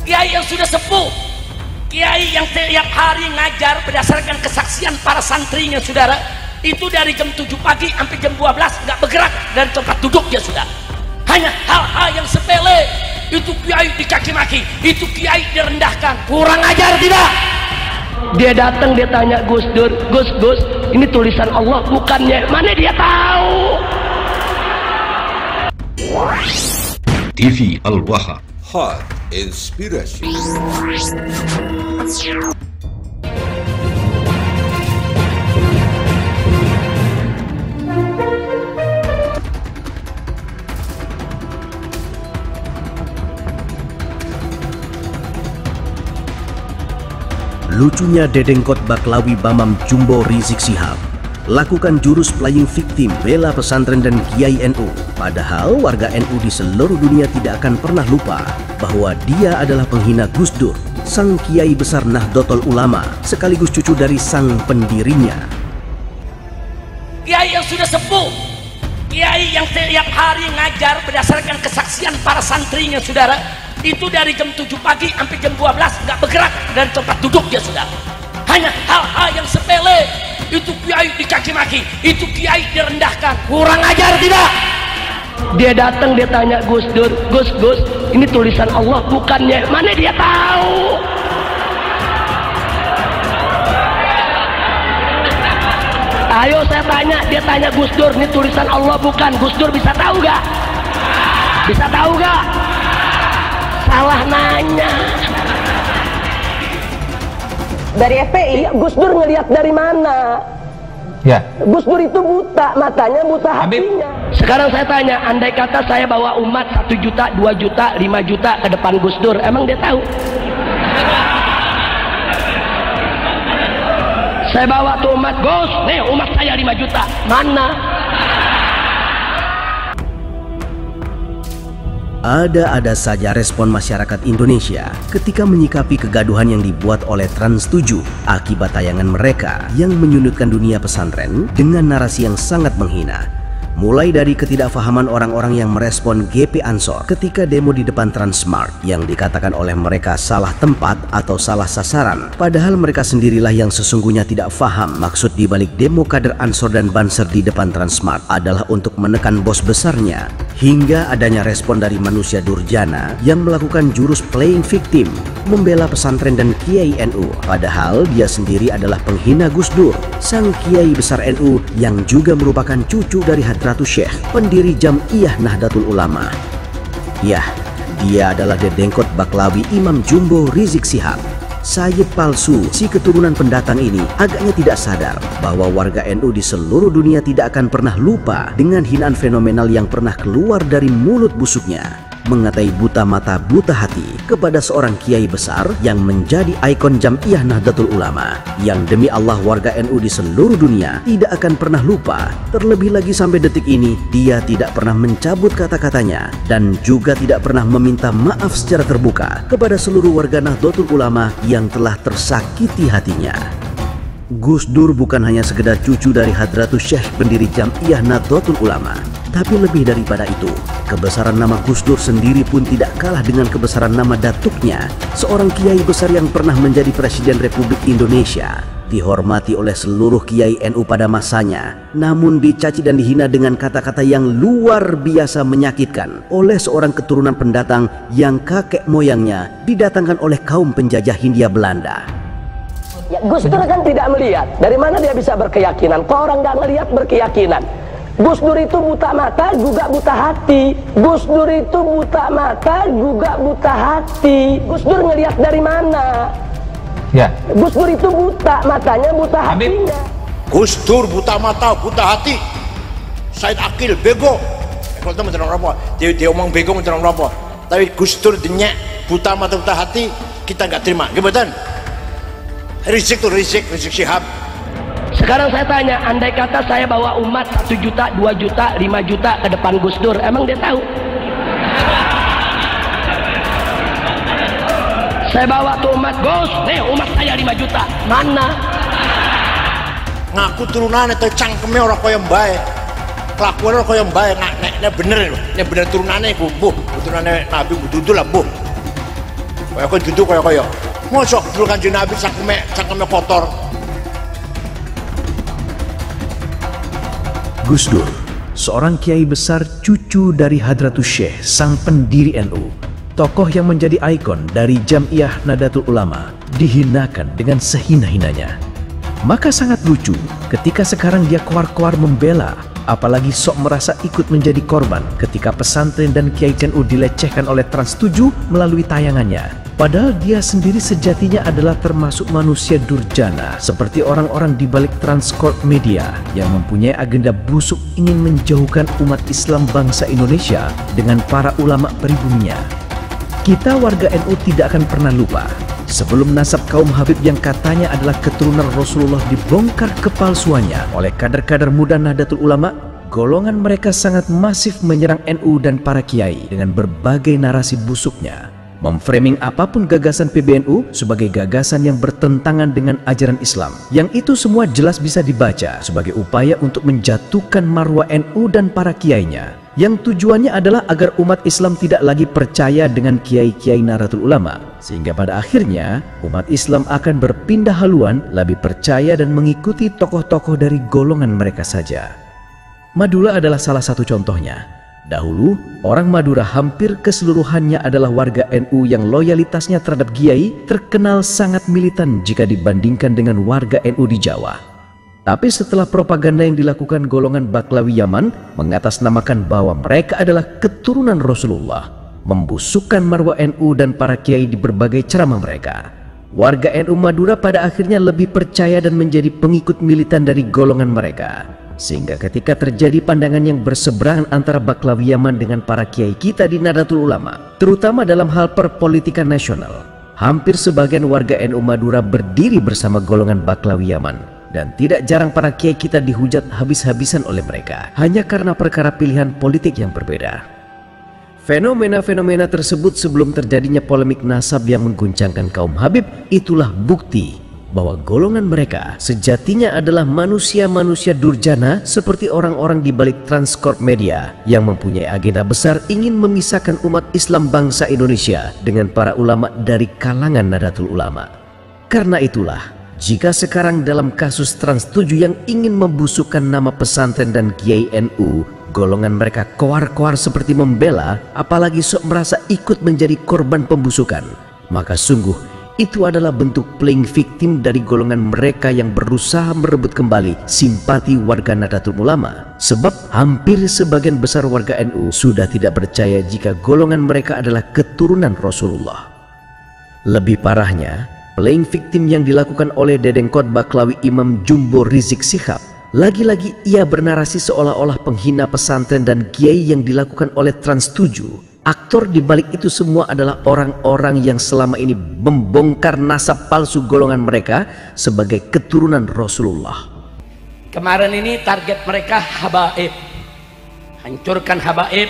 kiai yang sudah sepuh, kiai yang tiap hari ngajar berdasarkan kesaksian para santrinya, saudara, itu dari jam 7 pagi sampai jam 12 nggak bergerak dari tempat duduk dia, sudah. Hanya hal-hal yang sepele itu kiai dicaci maki, itu kiai direndahkan. Kurang ajar tidak? Dia datang, dia tanya Gus Dur, Gus, ini tulisan Allah bukannya? Mana dia tahu? TV Al-Wahab, Hot Inspirasi. Lucunya dedengkot Baklawi Bamam Jumbo Rizik Syihab. Lakukan jurus playing victim bela pesantren dan Kiai NU. Padahal warga NU di seluruh dunia tidak akan pernah lupa bahwa dia adalah penghina Gus Dur, sang Kiai besar Nahdlatul Ulama, sekaligus cucu dari sang pendirinya. Kiai yang sudah sepuh, kiai yang tiap hari ngajar berdasarkan kesaksian para santrinya, saudara, itu dari jam 7 pagi sampai jam 12 nggak bergerak dari tempat duduk dia, sudah. Hanya hal-hal yang sepele itu kiai dicaci maki, itu kiai direndahkan. Kurang ajar tidak? Dia datang, dia tanya Gus Dur, Gus, ini tulisan Allah bukannya? Mana dia tahu? Ayo saya tanya, dia tanya Gus Dur, ini tulisan Allah bukan? Gus Dur bisa tahu gak? Bisa tahu gak? Salah nanya. Dari FPI, Gus Dur ngelihat dari mana? Ya. Gus Dur itu buta, matanya buta hatinya. Sekarang saya tanya, andai kata saya bawa umat 1 juta, 2 juta, 5 juta ke depan Gus Dur, emang dia tahu? Saya bawa tuh umat, Gus, nih umat saya 5 juta, mana? Ada-ada saja respon masyarakat Indonesia ketika menyikapi kegaduhan yang dibuat oleh Trans 7 akibat tayangan mereka yang menyudutkan dunia pesantren dengan narasi yang sangat menghina. Mulai dari ketidakfahaman orang-orang yang merespon GP Ansor ketika demo di depan Transmart yang dikatakan oleh mereka salah tempat atau salah sasaran, padahal mereka sendirilah yang sesungguhnya tidak paham maksud dibalik demo kader Ansor dan Banser di depan Transmart adalah untuk menekan bos besarnya, hingga adanya respon dari manusia durjana yang melakukan jurus playing victim membela pesantren dan Kiai NU, padahal dia sendiri adalah penghina Gus Dur, sang Kiai besar NU yang juga merupakan cucu dari Hadratus Syekh, pendiri Jam'iyah Nahdlatul Ulama. Yah, dia adalah dedengkot Baklawi Imam Jumbo Rizik Syihab. Sayyid palsu si keturunan pendatang ini agaknya tidak sadar bahwa warga NU di seluruh dunia tidak akan pernah lupa dengan hinaan fenomenal yang pernah keluar dari mulut busuknya, mengatai buta mata buta hati kepada seorang kiai besar yang menjadi ikon Jam'iyah Nahdlatul Ulama, yang demi Allah warga NU di seluruh dunia tidak akan pernah lupa. Terlebih lagi sampai detik ini dia tidak pernah mencabut kata-katanya dan juga tidak pernah meminta maaf secara terbuka kepada seluruh warga Nahdlatul Ulama yang telah tersakiti hatinya. Gus Dur bukan hanya sekedar cucu dari Hadratus Syekh, pendiri Jam'iyah Nahdlatul Ulama, tapi lebih daripada itu, kebesaran nama Gus Dur sendiri pun tidak kalah dengan kebesaran nama datuknya, seorang kiai besar yang pernah menjadi Presiden Republik Indonesia, dihormati oleh seluruh Kiai NU pada masanya, namun dicaci dan dihina dengan kata-kata yang luar biasa menyakitkan oleh seorang keturunan pendatang yang kakek moyangnya didatangkan oleh kaum penjajah Hindia Belanda. Ya, Gus Dur kan tidak melihat. Dari mana dia bisa berkeyakinan? Kok orang nggak ngelihat berkeyakinan? Gus Dur itu buta mata juga buta hati. Gus Dur itu buta mata juga buta hati. Gus Dur ngelihat dari mana? Ya. Gus Dur itu buta, matanya buta hatinya. Gus Dur buta mata, buta hati. Said Akil bego. Kalau teman orang apa? Dia omong bego orang apa? Tapi Gus Dur dinyak buta mata buta hati, kita nggak terima. Gimana? Rizik Syihab. Sekarang saya tanya, andai kata saya bawa umat 1 juta, 2 juta, 5 juta ke depan Gus Dur, emang dia tahu? Saya bawa tuh umat, Gus, nih umat saya 5 juta, mana? Ngaku turunan itu cangkemnya orang kaya baik, kelakuan orang kaya baik, nek bener turunannya buh, turunannya Nabi Bududul lah buh. Kaya kan duduk kaya mosok dulu Kanjeng Nabi cangkeme kotor. Gus Dur, seorang kiai besar cucu dari Hadratus Syekh, sang pendiri NU, tokoh yang menjadi ikon dari Jam'iyah Nahdlatul Ulama, dihinakan dengan sehina-hinanya. Maka sangat lucu ketika sekarang dia koar-koar membela, apalagi sok merasa ikut menjadi korban ketika pesantren dan kiai NU dilecehkan oleh Trans 7 melalui tayangannya. Padahal dia sendiri sejatinya adalah termasuk manusia durjana seperti orang-orang di balik Transcorp Media yang mempunyai agenda busuk ingin menjauhkan umat Islam bangsa Indonesia dengan para ulama peribuminya. Kita warga NU tidak akan pernah lupa, sebelum nasab kaum Habib yang katanya adalah keturunan Rasulullah dibongkar kepalsuannya oleh kader-kader muda Nahdlatul Ulama, golongan mereka sangat masif menyerang NU dan para kiai dengan berbagai narasi busuknya, memframing apapun gagasan PBNU sebagai gagasan yang bertentangan dengan ajaran Islam, yang itu semua jelas bisa dibaca sebagai upaya untuk menjatuhkan marwah NU dan para kiainya, yang tujuannya adalah agar umat Islam tidak lagi percaya dengan kiai-kiai Nahdlatul Ulama, sehingga pada akhirnya umat Islam akan berpindah haluan lebih percaya dan mengikuti tokoh-tokoh dari golongan mereka saja. Madura adalah salah satu contohnya. Dahulu, orang Madura hampir keseluruhannya adalah warga NU yang loyalitasnya terhadap kiai terkenal sangat militan jika dibandingkan dengan warga NU di Jawa. Tapi setelah propaganda yang dilakukan golongan Baklawi Yaman mengatasnamakan bahwa mereka adalah keturunan Rasulullah, membusukkan marwah NU dan para kiai di berbagai ceramah mereka, warga NU Madura pada akhirnya lebih percaya dan menjadi pengikut militan dari golongan mereka. Sehingga ketika terjadi pandangan yang berseberangan antara Baklawi Yaman dengan para kiai kita di Nahdlatul Ulama, terutama dalam hal perpolitikan nasional, hampir sebagian warga NU Madura berdiri bersama golongan Baklawi Yaman, dan tidak jarang para kiai kita dihujat habis-habisan oleh mereka hanya karena perkara pilihan politik yang berbeda. Fenomena-fenomena tersebut sebelum terjadinya polemik nasab yang mengguncangkan kaum Habib, itulah bukti bahwa golongan mereka sejatinya adalah manusia-manusia durjana seperti orang-orang di balik Transcorp Media yang mempunyai agenda besar ingin memisahkan umat Islam bangsa Indonesia dengan para ulama dari kalangan Nahdlatul Ulama. Karena itulah, jika sekarang dalam kasus Trans 7 yang ingin membusukkan nama pesantren dan kiai NU, golongan mereka koar-koar seperti membela, apalagi sok merasa ikut menjadi korban pembusukan, maka sungguh itu adalah bentuk playing victim dari golongan mereka yang berusaha merebut kembali simpati warga Nahdlatul Ulama. Sebab hampir sebagian besar warga NU sudah tidak percaya jika golongan mereka adalah keturunan Rasulullah. Lebih parahnya, playing victim yang dilakukan oleh Dedengkot Baklawi Imam Jumbo Rizik Syihab, lagi-lagi ia bernarasi seolah-olah penghina pesantren dan kiai yang dilakukan oleh Trans 7. Aktor di balik itu semua adalah orang-orang yang selama ini membongkar nasab palsu golongan mereka sebagai keturunan Rasulullah. Kemarin ini target mereka habaib, hancurkan habaib,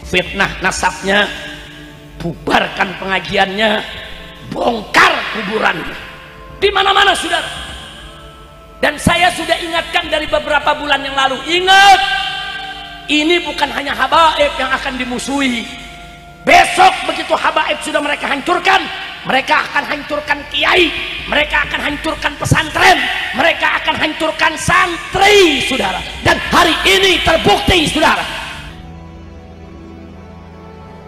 fitnah nasabnya, bubarkan pengajiannya, bongkar kuburannya di mana-mana, saudara. Dan saya sudah ingatkan dari beberapa bulan yang lalu, ingat, ini bukan hanya habaib yang akan dimusuhi. Besok begitu habaib sudah mereka hancurkan, mereka akan hancurkan kiai, mereka akan hancurkan pesantren, mereka akan hancurkan santri, saudara. Dan hari ini terbukti, saudara.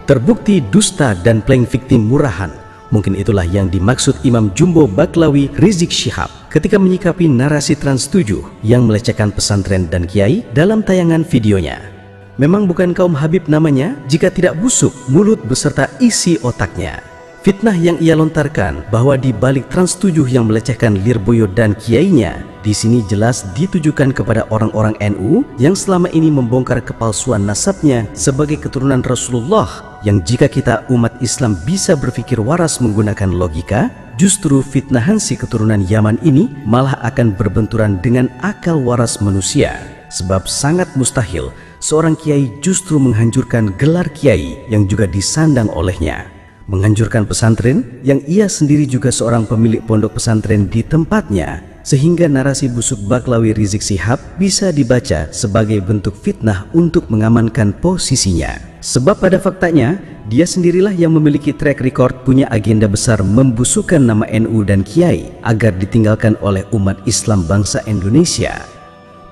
Terbukti dusta dan playing victim murahan. Mungkin itulah yang dimaksud Imam Jumbo Baklawi Rizik Syihab ketika menyikapi narasi Trans 7 yang melecehkan pesantren dan kiai dalam tayangan videonya. Memang bukan kaum Habib namanya jika tidak busuk mulut beserta isi otaknya. Fitnah yang ia lontarkan bahwa di balik Trans 7 yang melecehkan Lirboyo dan kiainya, di sini jelas ditujukan kepada orang-orang NU yang selama ini membongkar kepalsuan nasabnya sebagai keturunan Rasulullah, yang jika kita umat Islam bisa berpikir waras menggunakan logika, justru fitnahan si keturunan Yaman ini malah akan berbenturan dengan akal waras manusia. Sebab sangat mustahil seorang kiai justru menghancurkan gelar kiai yang juga disandang olehnya, menghancurkan pesantren yang ia sendiri juga seorang pemilik pondok pesantren di tempatnya, sehingga narasi busuk Baklawi Rizik Syihab bisa dibaca sebagai bentuk fitnah untuk mengamankan posisinya. Sebab pada faktanya, dia sendirilah yang memiliki track record punya agenda besar membusukkan nama NU dan Kiai agar ditinggalkan oleh umat Islam bangsa Indonesia.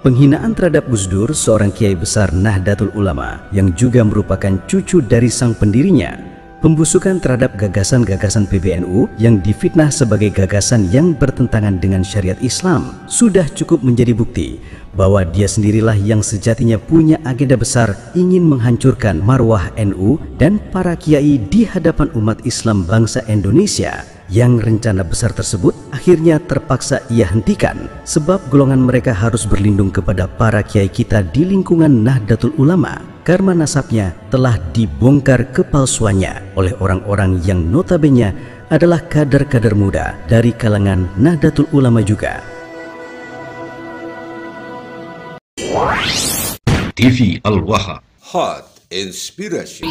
Penghinaan terhadap Gus Dur, seorang kiai besar Nahdlatul Ulama yang juga merupakan cucu dari sang pendirinya, pembusukan terhadap gagasan-gagasan PBNU yang difitnah sebagai gagasan yang bertentangan dengan syariat Islam sudah cukup menjadi bukti bahwa dia sendirilah yang sejatinya punya agenda besar ingin menghancurkan marwah NU dan para kiai di hadapan umat Islam bangsa Indonesia, yang rencana besar tersebut akhirnya terpaksa ia hentikan sebab golongan mereka harus berlindung kepada para kiai kita di lingkungan Nahdlatul Ulama karena nasabnya telah dibongkar kepalsuannya oleh orang-orang yang notabene adalah kader-kader muda dari kalangan Nahdlatul Ulama juga. TV Al-Wahab. Hot Inspiration.